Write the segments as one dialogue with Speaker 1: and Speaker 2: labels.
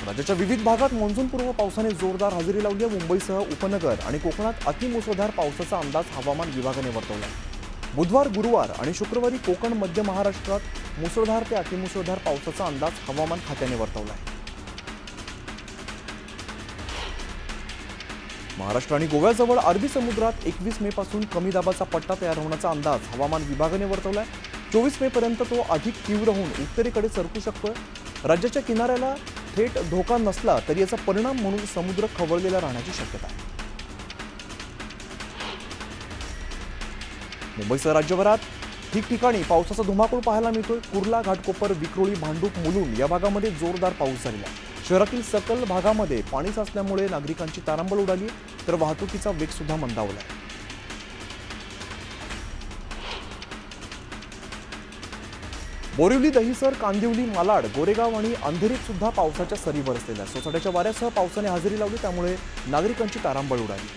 Speaker 1: राज्याच्या विविध भागात मान्सूनपूर्व पावसाने जोरदार हजेरी लावली आहे. मुंबईसह उपनगर आणि कोकणात अतिमुसळधार पावसाचा अंदाज हवामान विभागाने वर्तवला आहे. बुधवार, गुरुवार आणि शुक्रवारी कोकण, मध्य महाराष्ट्रात मुसळधार ते अतिमुसळधार पावसाचा अंदाज हवामान खात्याने वर्तवला आहे. महाराष्ट्र आणि गोव्याजवळ अरबी समुद्रात 21 मे पासून कमी दाबाचा पट्टा तयार होण्याचा अंदाज हवामान विभागाने वर्तवला आहे. 24 मे पर्यंत तो अधिक तीव्र होऊन उत्तरेकडे सरकू शकतोय. राज्याच्या किनाऱ्याला थेट धोका नसला तरी याचा परिणाम म्हणून समुद्र खवळलेला राहण्याची शक्यता आहे. मुंबईसह राज्यभरात ठिकठिकाणी पावसाचा धुमाकूळ पाहायला मिळतोय. कुर्ला, घाटकोपर, विक्रोळी, भांडूप, मुलुंड या भागामध्ये जोरदार पाऊस झालेला आहे. शहरातील सकल भागामध्ये पाणी साचल्यामुळे नागरिकांची तारांबळ उडाली, तर वाहतुकीचा वेग सुद्धा मंदावला आहे. बोरिवली, दहिसर, कांदिवली, मालाड, गोरेगाव आणि अंधेरीत सुद्धा पावसाच्या सरी बरसलेल्या. सोसाट्याच्या वाऱ्यासह पावसाने हजेरी लावली, त्यामुळे नागरिकांची तारांबळ उडाली.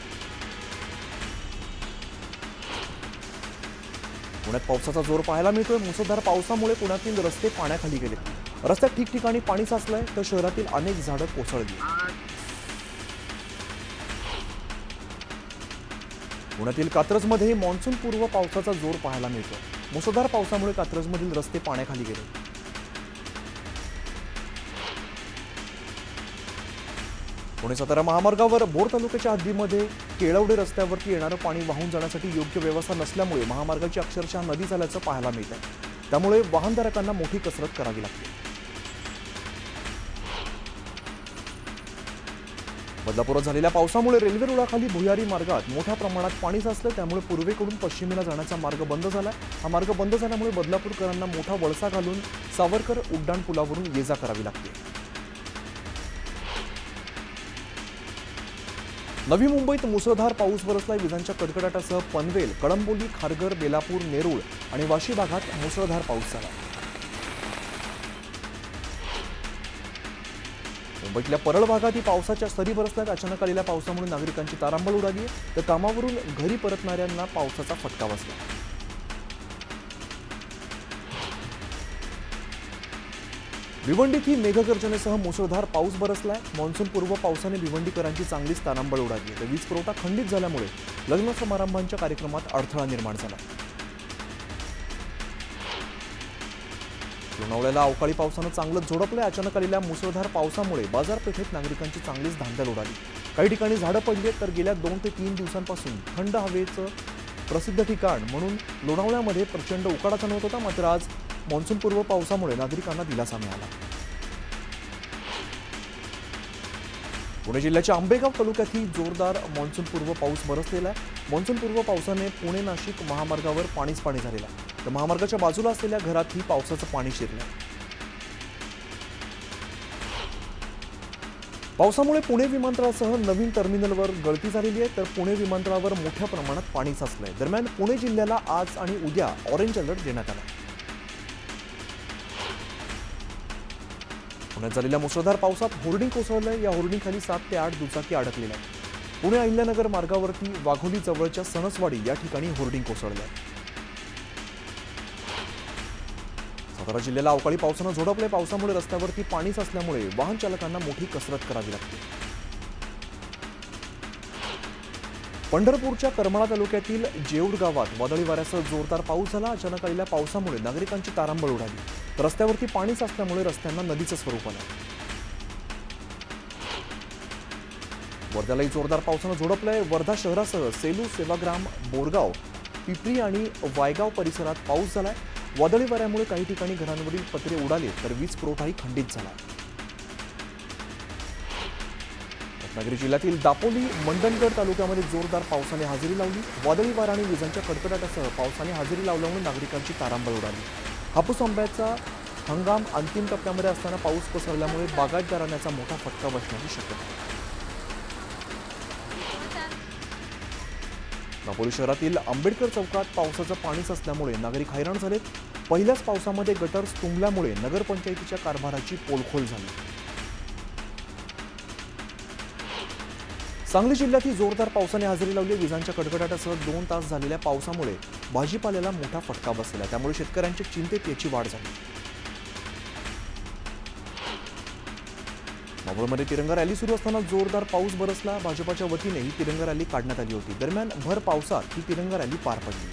Speaker 1: पुण्यात पावसाचा जोर पाहायला मिळतोय. मुसळधार पावसामुळे पुण्यातील रस्ते पाण्याखाली गेले. रस्त्यात ठिकठिकाणी पाणी साचलंय, तर शहरातील अनेक झाडं कोसळली. पुण्यातील कात्रजमध्ये मान्सूनपूर्व पावसाचा जोर पाहायला मिळतोय. मुसळधार पावसामुळे कात्रजमधील रस्ते पाण्याखाली गेले. पुणे सातारा महामार्गावर भोर तालुक्याच्या हद्दीमध्ये केळवडे रस्त्यावरती येणारं पाणी वाहून जाण्यासाठी योग्य व्यवस्था नसल्यामुळे महामार्गाची अक्षरशः नदी झाल्याचं पाहायला मिळत आहे. त्यामुळे वाहनधारकांना मोठी कसरत करावी लागते. बदलापुरात झालेल्या पावसामुळे रेल्वे रुळाखाली भुयारी मार्गात मोठ्या प्रमाणात पाणी साचलं, त्यामुळे पूर्वेकडून पश्चिमेला जाण्याचा मार्ग बंद झाला. हा मार्ग बंद झाल्यामुळे बदलापूरकरांना मोठा वळसा घालून सावरकर उड्डाण पुलावरून ये जा करावी लागते. नवी मुंबईत मुसळधार पाऊस बरसलाय. विजांच्या कडकडाटासह पनवेल, कळंबोली, खारघर, बेलापूर, नेरूळ आणि वाशी भागात मुसळधार पाऊस झाला. मुंबईतल्या परळ भागातही पावसाच्या सरी बरसल्यात. अचानक आलेल्या पावसामुळे नागरिकांची तारांबळ उडाली आहे, तर कामावरून घरी परतणाऱ्यांना पावसाचा फटका बसला. भिवंडीतही मेघगर्जनेसह मुसळधार पाऊस बरसलाय. मान्सूनपूर्व पावसाने भिवंडीकरांची चांगलीच तारांबळ उडाली आहे. तर वीज पुरवठा खंडित झाल्यामुळे लग्न समारंभांच्या कार्यक्रमात अडथळा निर्माण झाला. लोणावळ्याला अवकाळी पावसानं चांगलंच झोडपलंय. अचानक आलेल्या मुसळधार पावसामुळे बाजारपेठेत नागरिकांची चांगलीच धांदल उडाली. काही ठिकाणी झाडं पडली आहेत, तर गेल्या 2 ते 3 दिवसांपासून थंड हवेचं प्रसिद्ध ठिकाण म्हणून लोणावळ्यामध्ये प्रचंड उकाडा जाणवत होता. मात्र आज मान्सूनपूर्व पावसामुळे नागरिकांना दिलासा मिळाला. पुणे जिल्ह्याच्या आंबेगाव तालुक्यातही जोरदार मान्सूनपूर्व पाऊस बरसलेला आहे. मान्सूनपूर्व पावसाने पुणे नाशिक महामार्गावर पाणीच पाणी झालेलं आहे, तर महामार्गाच्या बाजूला असलेल्या घरातही पावसाचं पाणी शिरलं. पावसामुळे पुणे विमानतळासह नवीन टर्मिनलवर गळती झालेली आहे, तर पुणे विमानतळावर मोठ्या प्रमाणात पाणी साचलंय. दरम्यान पुणे जिल्ह्याला आज आणि उद्या ऑरेंज अलर्ट देण्यात आला. पुण्यात झालेल्या मुसळधार पावसात होर्डिंग कोसळलंय. या होर्डिंगखाली 7 ते 8 दुचाकी अडकलेल्या आहेत. पुणे अहिल्यानगर मार्गावरती वाघोली जवळच्या सणसवाडी या ठिकाणी होर्डिंग कोसळलंय. सातारा जिल्ह्याला अवकाळी पावसानं झोडपलंय. पावसामुळे रस्त्यावरती पाणी साचल्यामुळे वाहन चालकांना मोठी कसरत करावी लागते. पंढरपूरच्या करमाळा तालुक्यातील जेऊड गावात वादळी वाऱ्यासह जोरदार पाऊस झाला. अचानक आलेल्या पावसामुळे नागरिकांची तारांबळ उडाली. रस्त्यावरती पाणी साचल्यामुळे रस्त्यांना नदीचं स्वरूप आलं. वर्ध्यालाही जोरदार पावसानं झोडपलंय. वर्धा शहरासह सेलू, सेवाग्राम, बोरगाव, पिपरी आणि वायगाव परिसरात पाऊस झालाय. वादळी वाऱ्यामुळे काही ठिकाणी घरांवरील पत्रे उडाले, तर वीज पुरवठाही खंडित झाला. रत्नागिरी जिल्ह्यातील दापोली, मंडणगड तालुक्यामध्ये जोरदार पावसाने हजेरी लावली. वादळी वारा आणि विजांच्या कडकडाटासह पावसाने हजेरी लावल्यामुळे नागरिकांची तारांबळ उडाली. हापूस आंब्याचा हंगाम अंतिम टप्प्यामध्ये असताना पाऊस कोसळल्यामुळे बागायतदारांना याचा मोठा फटका बसण्याची शक्यता आहे. दापोली शहरातील आंबेडकर चौकात पावसाचं पाणी साचल्यामुळे नागरिक हैराण झालेत. पहिल्याच पावसामध्ये गटर तुंबल्यामुळे नगरपंचायतीच्या कारभाराची पोलखोल झाली. सांगली जिल्ह्यातही जोरदार पावसाने हजेरी लावली. विजांच्या कडकडाटासह 2 तास झालेल्या पावसामुळे भाजीपाल्याला मोठा फटका बसला. त्यामुळे शेतकऱ्यांच्या चिंतेत याची वाढ झाली. मावळमध्ये तिरंगा रॅली सुरू असताना जोरदार पाऊस बरसला. भाजपाच्या वतीने ही तिरंगा रॅली काढण्यात आली होती. दरम्यान भर पावसात ही तिरंगा रॅली पार पडली.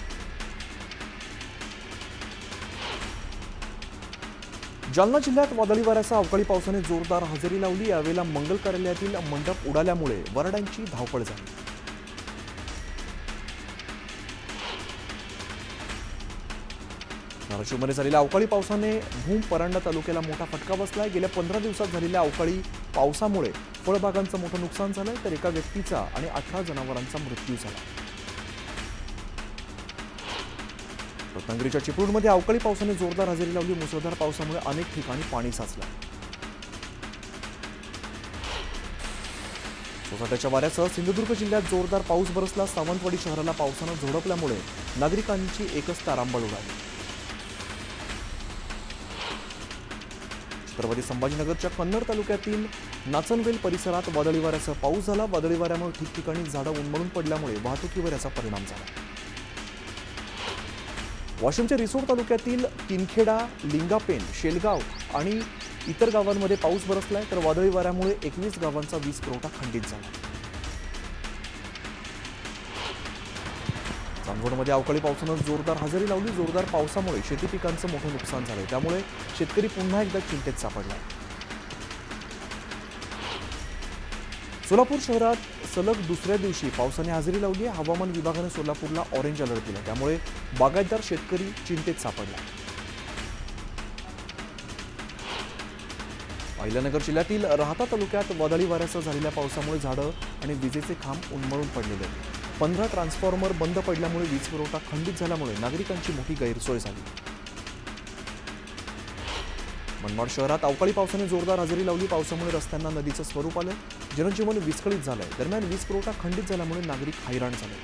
Speaker 1: जालना जिल्ह्यात वादळी वाऱ्यासह अवकाळी पावसाने जोरदार हजेरी लावली. यावेळेला मंगल कार्यालयातील मंडप उडाल्यामुळे वरड्यांची धावपळ झाली. धाराशिवमध्ये झालेल्या अवकाळी पावसाने भूम परांडा तालुक्याला मोठा फटका बसलाय. गेल्या 15 दिवसात झालेल्या अवकाळी पावसामुळे फळबागांचं मोठं नुकसान झालंय, तर एका व्यक्तीचा आणि 18 जनावरांचा मृत्यू झाला. रत्नागिरीच्या चिपळूणमध्ये अवकाळी पावसाने जोरदार हजेरी लावली. मुसळधार पावसामुळे अनेक ठिकाणी पाणी साचलं. सोसाट्याच्या वाऱ्यासह सिंधुदुर्ग जिल्ह्यात जोरदार पाऊस बरसला. सावंतवाडी शहराला पावसानं झोडपल्यामुळे नागरिकांची एकच तारांबळ उडाली. छत्रपती संभाजीनगरच्या कन्नड तालुक्यातील नाचनवेल परिसरात वादळी वाऱ्यासह पाऊस झाला. वादळी वाऱ्यामुळे ठिकठिकाणी झाडं उन्मळून पडल्यामुळे वाहतुकीवर याचा परिणाम झाला. वाशिमच्या रिसोड तालुक्यातील किनखेडा, लिंगापेन, शेलगाव आणि इतर गावांमध्ये पाऊस बरसलाय, तर वादळी वाऱ्यामुळे 21 गावांचा वीज पुरवठा खंडित झाला. चांदवडमध्ये अवकाळी पावसानं जोरदार हजेरी लावली. जोरदार पावसामुळे शेती पिकांचं मोठं नुकसान झालंय, त्यामुळे शेतकरी पुन्हा एकदा चिंतेत सापडला. सोलापूर शहरात सलग दुसऱ्या दिवशी पावसाने हजेरी लावली आहे. हवामान विभागाने सोलापूरला ऑरेंज अलर्ट दिला, त्यामुळे बागायतदार शेतकरी चिंतेत सापडला. अहिल्यानगर जिल्ह्यातील राहता तालुक्यात वादळी वाऱ्यासह झालेल्या पावसामुळे झाडं आणि विजेचे खांब उन्मळून पडलेले आहेत. 15 ट्रान्सफॉर्मर बंद पडल्यामुळे वीज पुरवठा खंडित झाल्यामुळे नागरिकांची मोठी गैरसोय झाली. मनमाड शहरात अवकाळी पावसाने जोरदार हजेरी लावली. पावसामुळे रस्त्यांना नदीचं स्वरूप आलं, जनजीवन विस्कळीत झालंय. दरम्यान वीज पुरवठा खंडित झाल्यामुळे नागरिक हैराण झाले.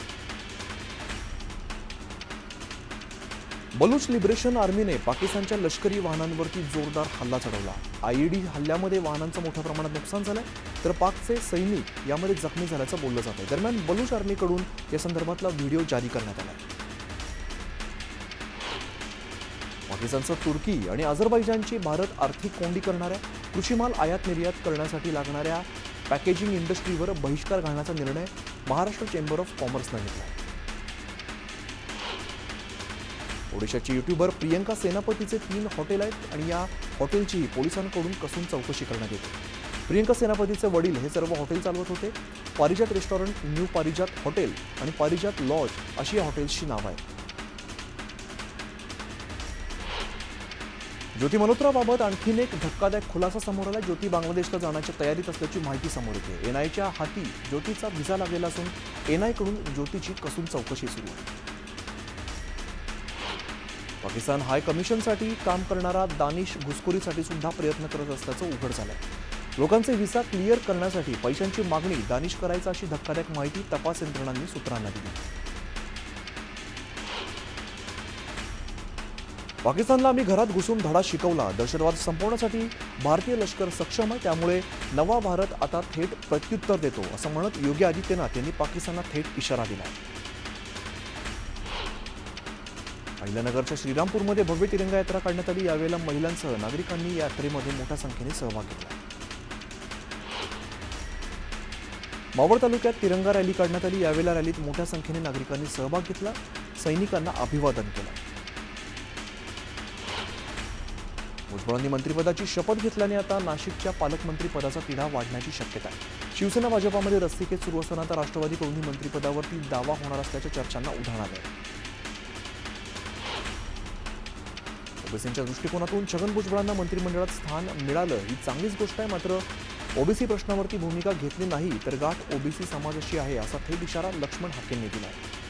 Speaker 1: बलूच लिबरेशन आर्मीने पाकिस्तानच्या लष्करी वाहनांवरती जोरदार हल्ला चढवला. आयईडी हल्ल्यामध्ये वाहनांचं मोठ्या प्रमाणात नुकसान झालंय, तर पाकचे सैनिक यामध्ये जखमी झाल्याचं बोललं जात आहे. दरम्यान बलूच आर्मीकडून या संदर्भातला व्हिडिओ जारी करण्यात आला. पाकिस्तानचं तुर्की आणि अझरबैजानची भारत आर्थिक कोंडी करणाऱ्या कृषीमाल आयात निर्यात करण्यासाठी लागणाऱ्या पॅकेजिंग इंडस्ट्रीवर बहिष्कार घालण्याचा निर्णय महाराष्ट्र चेंबर ऑफ कॉमर्सनं घेतला. ओडिशाची युट्यूबर प्रियंका सेनापतीचे 3 हॉटेल आहेत आणि या हॉटेलचीही पोलिसांकडून कसून चौकशी करण्यात येते. प्रियंका सेनापतीचे वडील हे सर्व हॉटेल चालवत होते. पारिजात रेस्टॉरंट, न्यू पारिजात हॉटेल आणि पारिजात लॉज अशी या हॉटेल्सची नावं आहेत. ज्योती मल्होत्राबाबत आणखीन एक धक्कादायक खुलासा समोर आला. ज्योती बांगलादेशला जाण्याच्या तयारीत असल्याची माहिती समोर येते. एनआयच्या हाती ज्योतीचा व्हिसा लागलेला असून एनआयकडून ज्योतीची कसून चौकशी सुरू आहे. पाकिस्तान हाय कमिशनसाठी काम करणारा दानिश घुसखोरीसाठी सुद्धा प्रयत्न करत असल्याचं उघड झालंय. लोकांचे व्हिसा क्लिअर करण्यासाठी पैशांची मागणी दानिश करायचा अशी धक्कादायक माहिती तपास यंत्रणांनी सूत्रांना दिली. पाकिस्तानला आम्ही घरात घुसून धडा शिकवला. दहशतवाद संपवण्यासाठी भारतीय लष्कर सक्षम आहे, त्यामुळे नवा भारत आता थेट प्रत्युत्तर देतो असं म्हणत योगी आदित्यनाथ यांनी पाकिस्तानला थेट इशारा दिला. अहिल्यानगरच्या श्रीरामपूरमध्ये भव्य तिरंगा यात्रा काढण्यात आली. यावेळेला महिलांसह नागरिकांनी या यात्रेमध्ये मोठ्या संख्येने सहभाग घेतला. मावळ तालुक्यात तिरंगा रॅली काढण्यात आली. यावेळेला रॅलीत मोठ्या संख्येने नागरिकांनी सहभाग घेतला, सैनिकांना अभिवादन केलं. भुजबळांनी मंत्रिपदाची शपथ घेतल्याने आता नाशिकच्या पालकमंत्री पदाचा तिढा वाढण्याची शक्यता आहे. शिवसेना भाजपामध्ये रस्तिकेत सुरू असताना आता राष्ट्रवादीकडूनही मंत्रिपदावरती दावा होणार असल्याच्या चर्चांना उधाण आलंय. ओबीसींच्या दृष्टिकोनातून छगन भुजबळांना मंत्रिमंडळात स्थान मिळालं ही चांगलीच गोष्ट आहे, मात्र ओबीसी प्रश्नावरती भूमिका घेतली नाही तर गाठ ओबीसी समाजाशी आहे असा थेट इशारा लक्ष्मण हाकेंनी दिला आहे.